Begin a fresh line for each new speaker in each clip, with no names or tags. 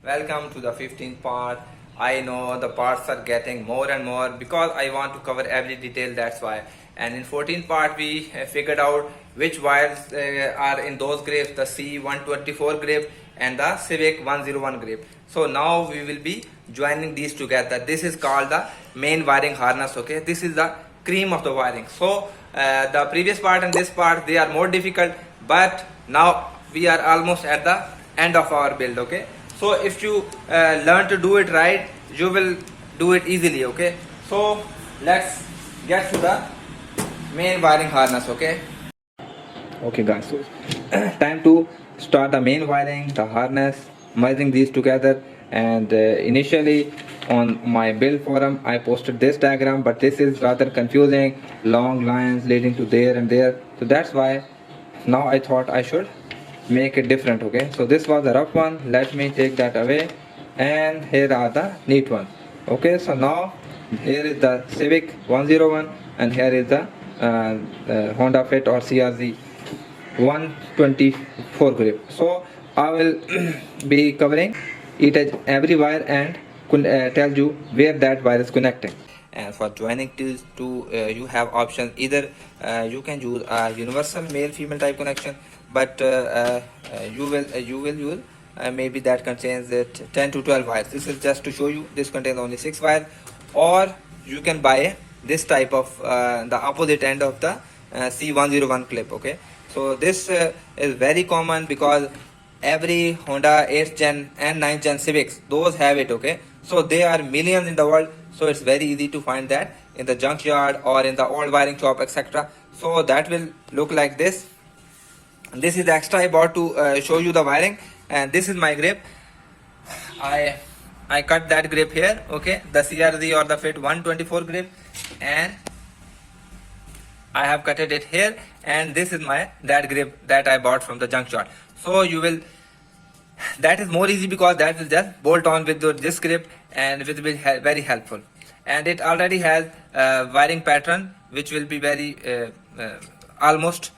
Welcome to the 15th part. I know the parts are getting more and more because I want to cover every detail, that's why. And in 14th part we figured out which wires are in those grips, the C124 grip and the Civic 101 grip. So now we will be joining these together. This is called the main wiring harness, okay. This is the cream of the wiring. So the previous part and this part, they are more difficult, but now we are almost at the end of our build, okay. So if you learn to do it right, you will do it easily, okay. So let's get to the main wiring harness, okay. Okay guys, so time to start the main wiring, the harness, merging these together. And initially on my build forum I posted this diagram, but this is rather confusing, long lines leading to there and there, so that's why now I thought I should make it different, okay. So this was the rough one, let me take that away, and here are the neat ones, okay. So now here is the Civic 101 and here is the Honda Fit or CRZ 124 grip. So I will be covering every wire and tell you where that wire is connecting. And for joining these two, you have options. Either you can use a universal male female type connection, but you will use maybe that contains 10 to 12 wires. This is just to show you, this contains only 6 wires. Or you can buy this type of the opposite end of the C101 clip, okay. So this is very common because every Honda 8th gen and 9th gen Civics, those have it, okay. So there are millions in the world, so it's very easy to find that in the junkyard or in the old wiring shop, etc. So that will look like this. This is the extra I bought to show you the wiring, and this is my grip. I cut that grip here, okay, the CRZ or the Fit 124 grip, and I have cutted it here, and this is that grip that I bought from the junkyard. So you will, that is more easy because that will just bolt on with this grip, and it will be very helpful. And it already has wiring pattern which will be very almost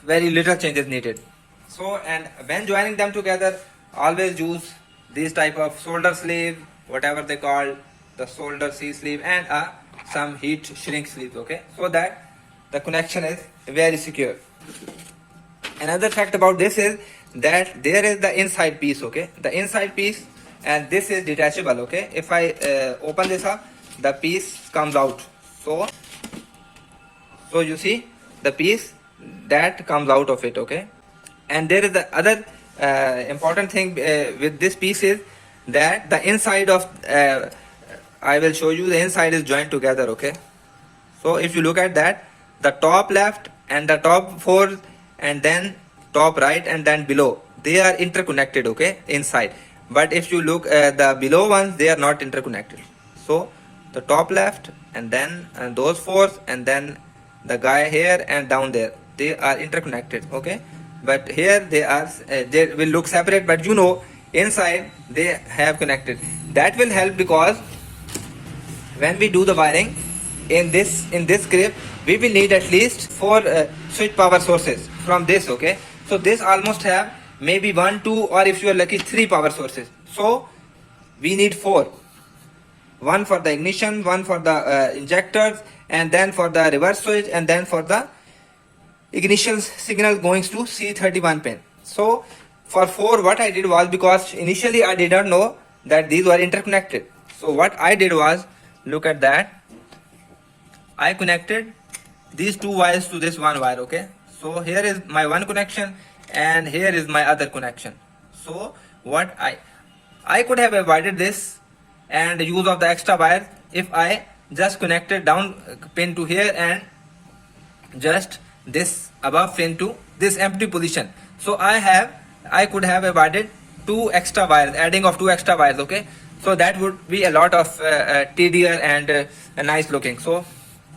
very little changes needed. So, and when joining them together, always use these type of solder sleeve, whatever they call the solder C sleeve, and some heat shrink sleeves, okay, so that the connection is very secure. Another fact about this is that there is the inside piece, okay, the inside piece, and this is detachable, okay. If I open this up, the piece comes out. So you see the piece that comes out of it, okay. And there is the other important thing with this piece is that the inside of I will show you, the inside is joined together, okay. So if you look at that, the top left and the top fourth and then top right and then below, they are interconnected, okay, inside. But if you look at the below ones, they are not interconnected. So the top left and then those fours and then the guy here and down there, they are interconnected, okay. But here they will look separate, but you know inside they have connected. That will help because when we do the wiring in this grip, we will need at least 4 switch power sources from this, okay. So this almost have maybe 1, 2, or if you are lucky 3 power sources. So we need 4. One for the ignition, one for the injectors, and then for the reverse switch, and then for the ignition signal going to C31 pin. So for 4, what I did was, because initially I did not know that these were interconnected. So what I did was, look at that, I connected these 2 wires to this 1 wire, okay. So here is my one connection and here is my other connection. So what I could have avoided this and use of the extra wire if I just connected down pin to here and just this above pin to this empty position. So I could have avoided 2 extra wires, adding of 2 extra wires, okay. So that would be a lot of tedious and nice looking. So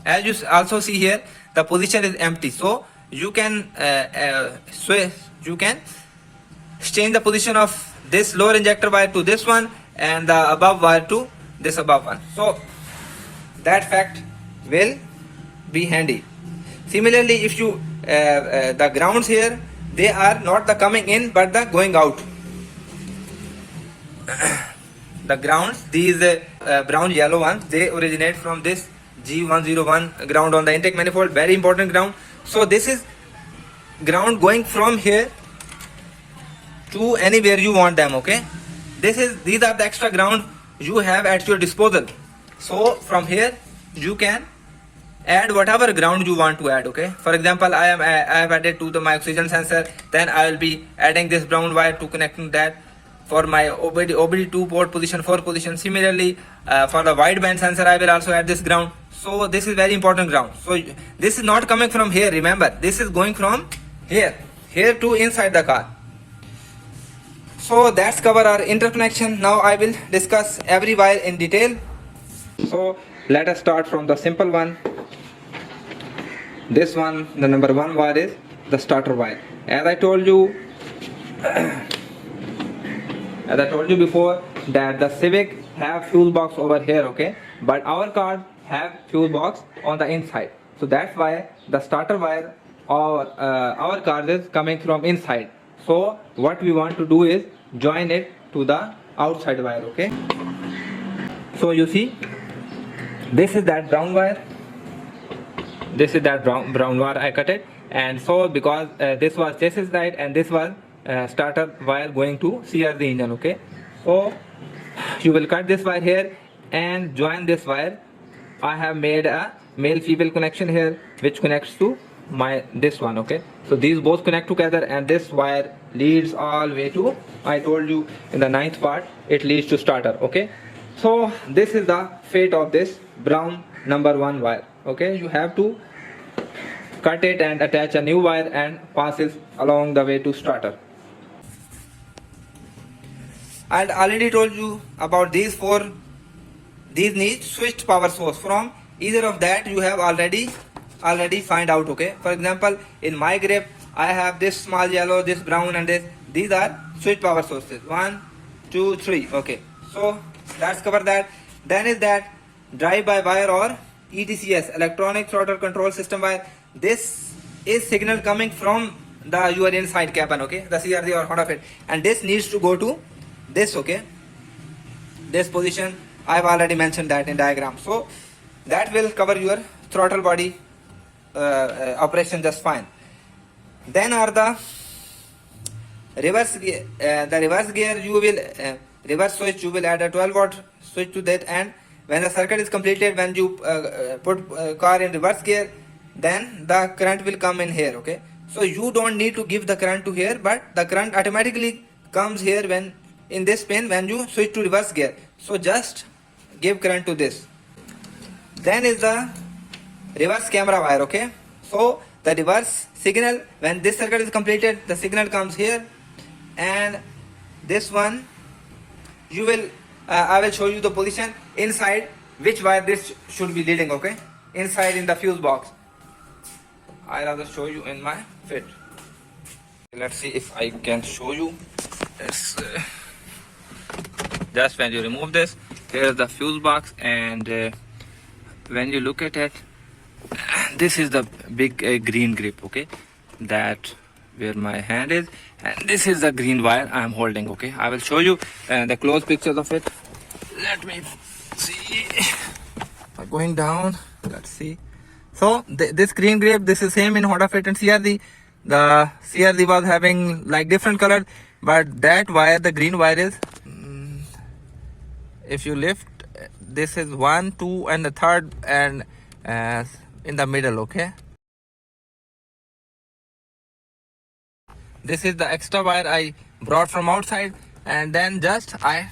as you also see here, the position is empty, so you can switch, you can change the position of this lower injector wire to this one and the above wire to this above one. So that fact will be handy. Similarly, if you the grounds here, they are not the coming in but the going out. the grounds, these brown yellow ones, they originate from this G101 ground on the intake manifold, very important ground. So this is ground going from here to anywhere you want them, okay. These are the extra ground you have at your disposal. So from here you can add whatever ground you want to add, okay. For example, I have added to my oxygen sensor, then I will be adding this brown wire to connecting that for my OBD2 port position 4 position. Similarly, for the wideband sensor I will also add this ground. So this is very important ground. So this is not coming from here, remember, this is going from here to inside the car. So that's cover our interconnection. Now I will discuss every wire in detail. So let us start from the simple one. This one, the number 1 wire is the starter wire. As I told you before that the Civic have fuel box over here, okay, but our car have fuel box on the inside. So that's why the starter wire or our car is coming from inside. So what we want to do is join it to the outside wire, okay. So you see, this is that brown wire, this is that brown wire I cut it. And so because this was chassis light and this was starter wire going to CRZ engine, okay. So you will cut this wire here and join this wire. I have made a male female connection here which connects to this one, okay. So these both connect together and this wire leads all the way to, I told you in the 9th part, it leads to starter, okay. So this is the fate of this brown number 1 wire, okay. You have to cut it and attach a new wire and pass it along the way to starter. I already told you about these need switched power source. From either of that you have already find out, okay. For example, in my grip I have this small yellow, this brown and this. These are switched power sources, 1 2 3, okay. So let's cover that. Then is that drive by wire or ETCS, electronic throttle control system wire. This is signal coming from your inside cabin, okay, the CRZ or Honda Fit, and this needs to go to this, okay, this position. I have already mentioned that in diagram. So that will cover your throttle body operation just fine. Then are the reverse gear. The reverse gear, you will reverse switch, you will add a 12-volt switch to that, and when the circuit is completed, when you put car in reverse gear, then the current will come in here, okay. So you don't need to give the current to here, but the current automatically comes here when in this pin when you switch to reverse gear. So just give current to this. Then is the reverse camera wire, okay. So the reverse signal, when this circuit is completed, the signal comes here, and this one you will I will show you the position inside which wire this should be leading, okay, inside in the fuse box. I'll rather show you in my fit. Let's see if I can show you. It's just when you remove this, here's the fuse box, and when you look at it, this is the big green grip, okay, that where my hand is, and this is the green wire I am holding, okay. I will show you the close pictures of it. Let me see. Going down, let's see. So this green grip, this is same in Honda Fit and CRZ. The CRZ was having like different color, but that wire, the green wire is, if you lift, this is 1 2 and the third and in the middle, okay. This is the extra wire I brought from outside, and then just I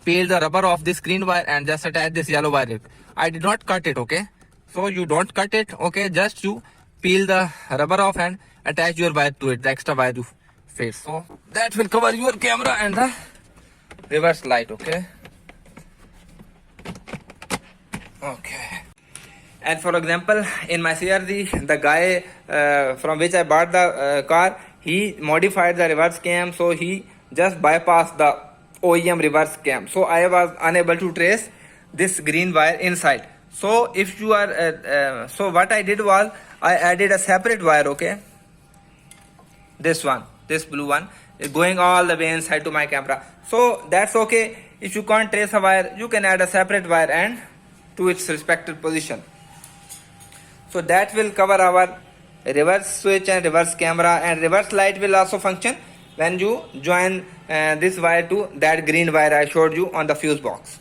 peel the rubber of this green wire and just attach this yellow wire. I did not cut it, okay. So you don't cut it, okay, just you peel the rubber off and attach your wire to it, the extra wire you face. So that will cover your camera and the reverse light, okay. Okay. And for example, in my CRZ, the guy from which I bought the car, he modified the reverse cam, so he just bypassed the OEM reverse cam. So I was unable to trace this green wire inside. So if you are, so what I did was, I added a separate wire, okay. This one, this blue one, going all the way inside to my camera. So that's okay. If you can't trace a wire, you can add a separate wire and to its respective position. So that will cover our reverse switch and reverse camera, and reverse light will also function when you join this wire to that green wire I showed you on the fuse box.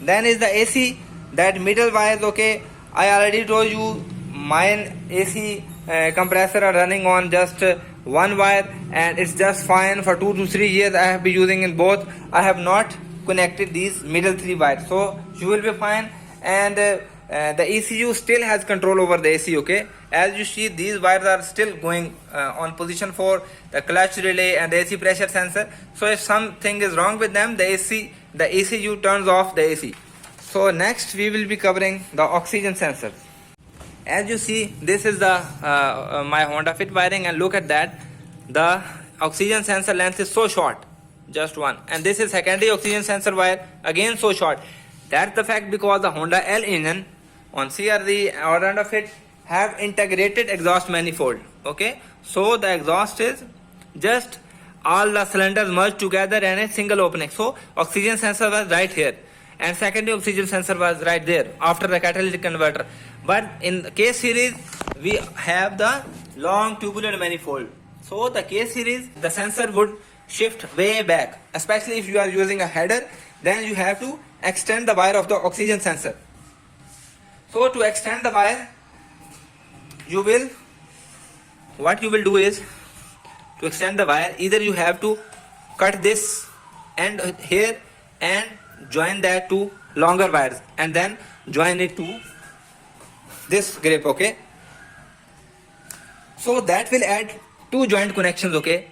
Then is the AC, that middle wires. Okay, I already told you mine AC compressor are running on just one wire, and it's just fine for 2 to 3 years. I have been using in both. I have not connected these middle 3 wires, so you will be fine. And the ECU still has control over the AC. Okay, as you see, these wires are still going on position for the clutch relay and the AC pressure sensor. So if something is wrong with them, the ECU turns off the AC. So next we will be covering the oxygen sensor. As you see, this is the my Honda Fit wiring, and look at that, the oxygen sensor length is so short, just one, and this is secondary oxygen sensor wire, again so short. That's the fact because the Honda L engine on CRV or Honda Fit have integrated exhaust manifold. Okay, so the exhaust is just all the cylinders merged together in a single opening. So oxygen sensor was right here, and secondary oxygen sensor was right there after the catalytic converter. But in the K series we have the long tubular manifold. So the K series, the sensor would shift way back, especially if you are using a header. Then you have to extend the wire of the oxygen sensor. So to extend the wire, what you will do is, to extend the wire, either you have to cut this end here and join that to longer wires, and then join it to this grip. Okay, so that will add 2 joint connections. Okay,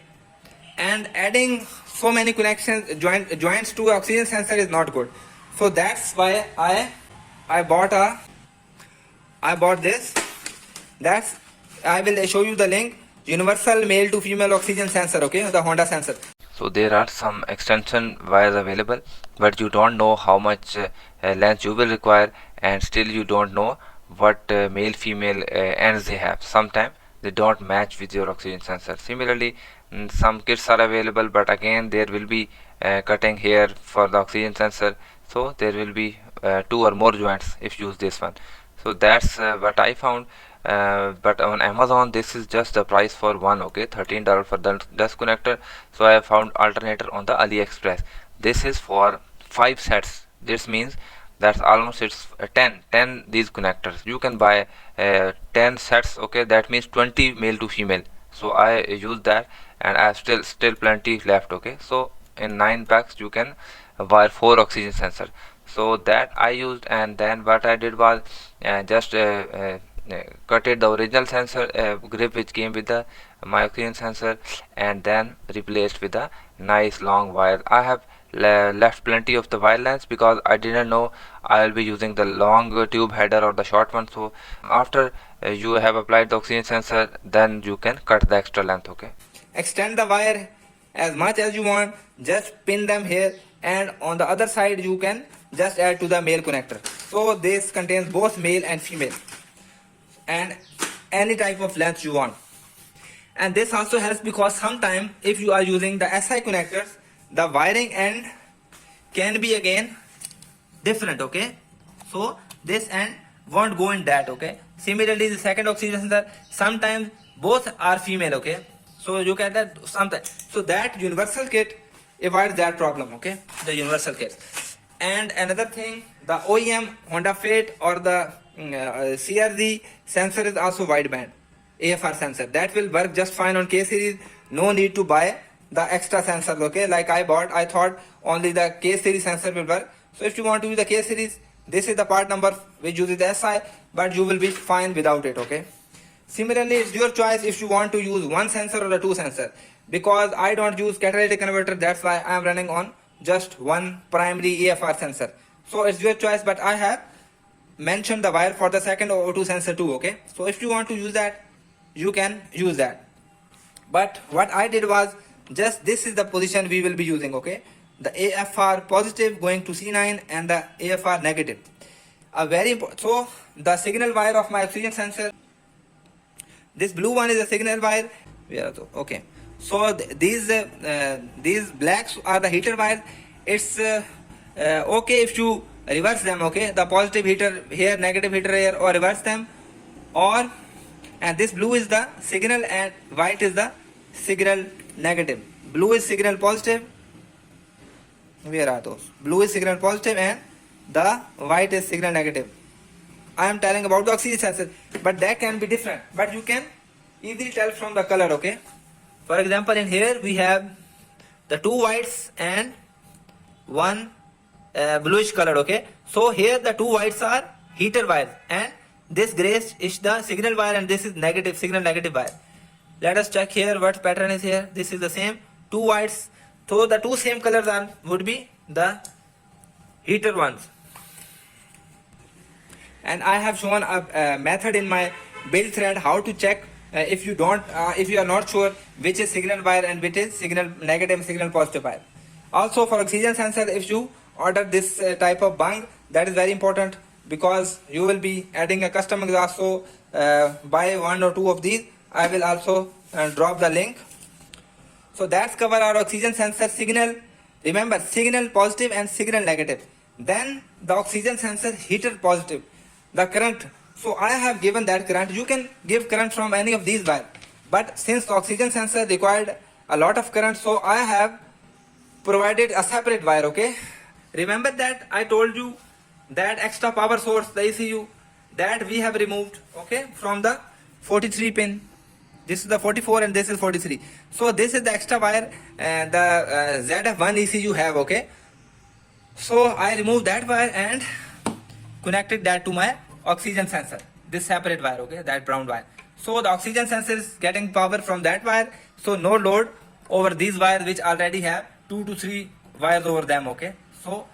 and adding so many connections, joints to oxygen sensor is not good. So that's why I bought this. I will show you the link, universal male to female oxygen sensor. Okay, the Honda sensor.
So there are some extension wires available, but you don't know how much length you will require, and still you don't know what male female ends they have. Sometimes they don't match with your oxygen sensor. Similarly, some kits are available, but again there will be cutting here for the oxygen sensor, so there will be 2 or more joints if you use this one. So that's what I found. But on Amazon this is just the price for one. Okay, $13 for the dust connector. So I have found alternator on the AliExpress. This is for 5 sets. This means that's almost it's 10 these connectors. You can buy 10 sets. Okay, that means 20 male to female. So I use that, and I have still plenty left. Okay, so in 9 packs you can wire 4 oxygen sensor. So that I used, and then what I did was just cutted the original sensor grip which came with the my oxygen sensor, and then replaced with a nice long wire. I have left plenty of the wire lengths because I didn't know I will be using the long tube header or the short one. So after you have applied the oxygen sensor, then you can cut the extra length. Okay,
extend the wire as much as you want, just pin them here, and on the other side you can just add to the male connector. So this contains both male and female, and any type of length you want. And this also helps because sometimes if you are using the SI connectors, the wiring end can be again different. Okay, so this end won't go in that. Okay, similarly the second oxygen sensor, sometimes both are female. Okay, so you get that sometimes. So that universal kit avoids that problem. Okay, the universal kit. And another thing, the OEM Honda Fit or the CRZ sensor is also wideband AFR sensor. That will work just fine on K series. No need to buy the extra sensor. Okay, like I thought only the K series sensor will work. So if you want to use the K series, this is the part number which uses the SI, but you will be fine without it. Okay, similarly it's your choice if you want to use one sensor or the 2 sensor. Because I don't use catalytic converter, that's why I am running on just one primary AFR sensor. So it's your choice, but I have mentioned the wire for the second O2 sensor too. Okay, so if you want to use that, you can use that. But what I did was, just this is the position we will be using. Okay, the AFR positive going to C9 and the AFR negative. So the signal wire of my oxygen sensor This blue one is a signal wire. Okay. So these blacks are the heater wires. It's okay if you reverse them. Okay, the positive heater here, negative heater here, or reverse them, or and this blue is the signal and white is the signal negative. Blue is signal positive. Where are those? Blue is signal positive and the white is signal negative. I am telling about the oxygen sensor, but that can be different. But you can easily tell from the color. Okay. For example, in here we have the two whites and one bluish color. Okay. So here the two whites are heater wires and this gray is the signal wire and this is negative signal negative wire. Let us check here what pattern is here. This is the same two whites. So the two same colors are would be the heater ones. And I have shown a method in my build thread how to check if you are not sure which is signal wire and which is signal negative signal positive wire. Also for oxygen sensor, if you order this type of bung, that is very important because you will be adding a custom exhaust. So buy one or two of these. I will also drop the link. So that's cover our oxygen sensor signal. Remember, signal positive and signal negative. Then the oxygen sensor heater positive. The current. So I have given that current. You can give current from any of these wires. But since the oxygen sensor required a lot of current, so I have provided a separate wire. Okay. Remember that I told you that extra power source, the ECU, that we have removed. Okay, from the 43 pin. This is the 44 and this is 43. So this is the extra wire the ZF1 ECU have. Okay. So I removed that wire and connected that to my oxygen sensor. This separate wire. Okay, that brown wire. So the oxygen sensor is getting power from that wire. So no load over these wires which already have 2 to 3 wires over them. Okay. So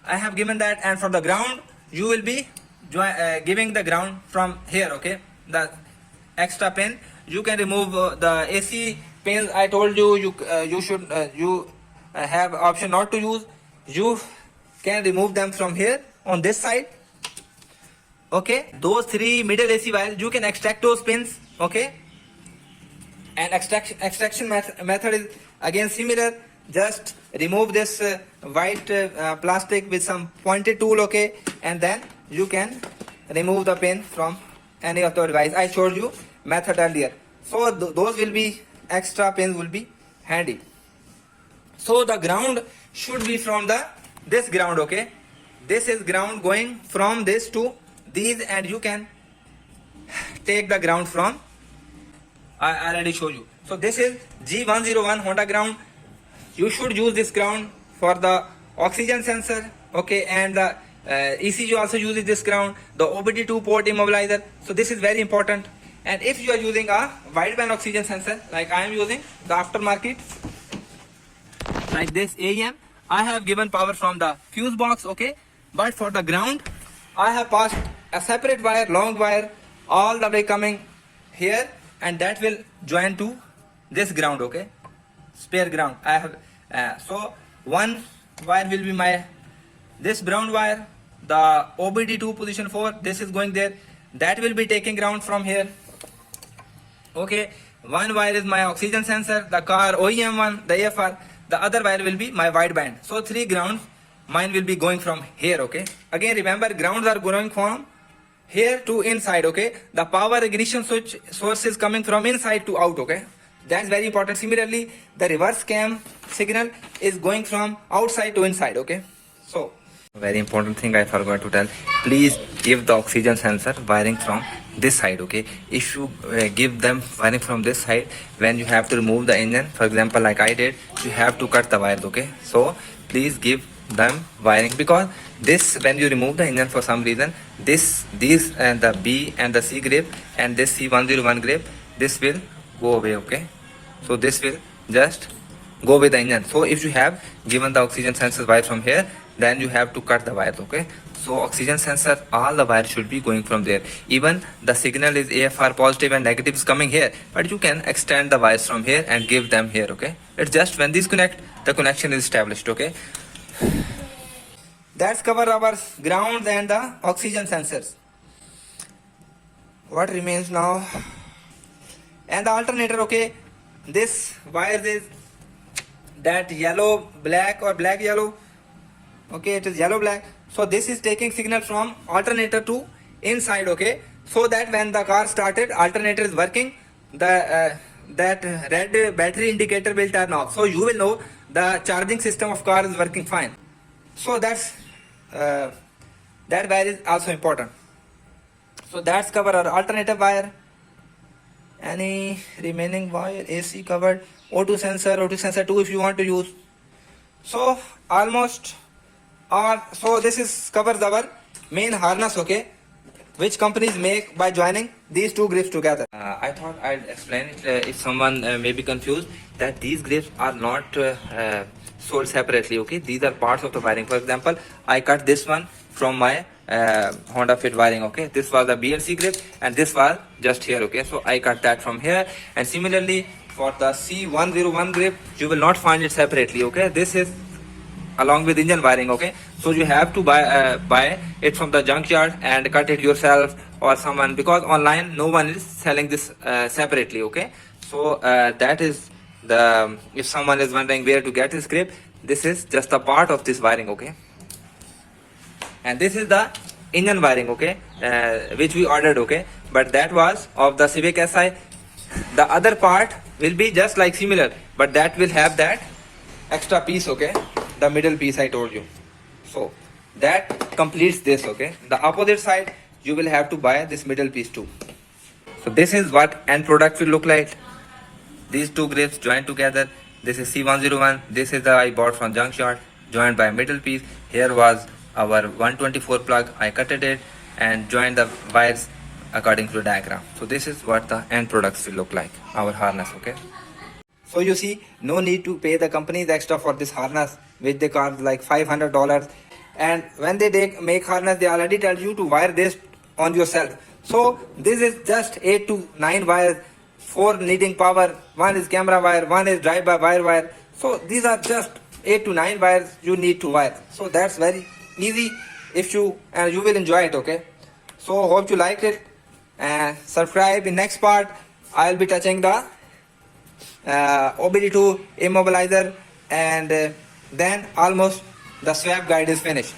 I have given that, and from the ground you will be giving the ground from here. Okay, the extra pin you can remove the AC pins. I told you you should have option not to use. You can remove them from here on this side. Okay, those 3 middle AC wires you can extract those pins. Okay, and extraction method is again similar. Just remove this white plastic with some pointed tool. Okay, and then you can remove the pin from any of the device. I showed you method earlier. So those will be extra pins will be handy. So the ground should be from this ground. Okay, this is ground going from this to these, and you can take the ground from I already showed you. So this is G101 Honda ground. You should use this ground for the oxygen sensor. Okay, and the ECU also uses this ground, the OBD2 port immobilizer. So this is very important. And if you are using a wideband oxygen sensor like I am using the aftermarket like this AEM, I have given power from the fuse box. Okay, but for the ground I have passed a separate wire, long wire, all the way coming here, and that will join to this ground. Okay, spare ground I have. So one wire will be this brown wire, the OBD2 position 4, this is going there, that will be taking ground from here. Okay, one wire is my oxygen sensor, the car OEM one, the AFR, the other wire will be my wideband. So 3 grounds mine will be going from here. Okay, again remember, grounds are going from here to inside. Okay, the power ignition switch source is coming from inside to out. Okay, that's very important. Similarly, the reverse cam signal is going from outside to inside. Okay, so very important thing I forgot to tell, please give the oxygen sensor wiring from this side. Okay, if you give them wiring from this side, when you have to remove the engine, for example like I did, you have to cut the wires. Okay, so please give them wiring, because this, when you remove the engine for some reason, these and the B and the C grip and this C101 grip, this will go away. Okay, so this will just go with the engine. So if you have given the oxygen sensor wire from here, then you have to cut the wires. Okay, so oxygen sensor, all the wires should be going from there. Even the signal is AFR positive and negative is coming here, but you can extend the wires from here and give them here. Okay, it's just when these connect, the connection is established. Okay, that's cover our grounds and the oxygen sensors. What remains now? And the alternator, okay, this wire is that yellow black or black yellow, okay, it is yellow black. So this is taking signal from alternator to inside, okay, so that when the car started, alternator is working, the that red battery indicator will turn off, so you will know the charging system of car is working fine. So that's that wire is also important. So that's cover our alternator wire. Any remaining wire, AC covered, O2 sensor 2 if you want to use. So almost all, so this is covers our main harness, okay, which companies make by joining these two grips together. I thought I'd explain it if someone may be confused, that these grips are not sold separately, okay, these are parts of the wiring. For example, I cut this one from my Honda Fit wiring, okay, this was the BLC grip and this was just here, okay, so I cut that from here. And similarly for the C101 grip, you will not find it separately, okay, this is along with engine wiring, okay, so you have to buy it from the junkyard and cut it yourself or someone, because online no one is selling this separately, okay. So that is the, if someone is wondering where to get this grip, this is just a part of this wiring, okay. And this is the engine wiring, okay, which we ordered, okay, but that was of the Civic Si. The other part will be just like similar, but that will have that extra piece, okay, the middle piece I told you. So that completes this, okay. The opposite side you will have to buy this middle piece too. So this is what end product will look like. These two grips joined together. This is C101, this is the I bought from junkyard, joined by middle piece. Here was our 124 plug, I cutted it and joined the wires according to the diagram. So this is what the end products will look like, our harness, okay. So you see, no need to pay the companies extra for this harness, which they cost like $500. And when they make harness, they already tell you to wire this on yourself. So this is just 8 to 9 wires, 4 needing power, 1 is camera wire, 1 is drive-by-wire wire. So these are just 8 to 9 wires you need to wire. So that's very easy if you, and you will enjoy it, okay. So hope you like it, and subscribe. In next part I'll be touching the OBD2 immobilizer, and then almost the swap guide is finished.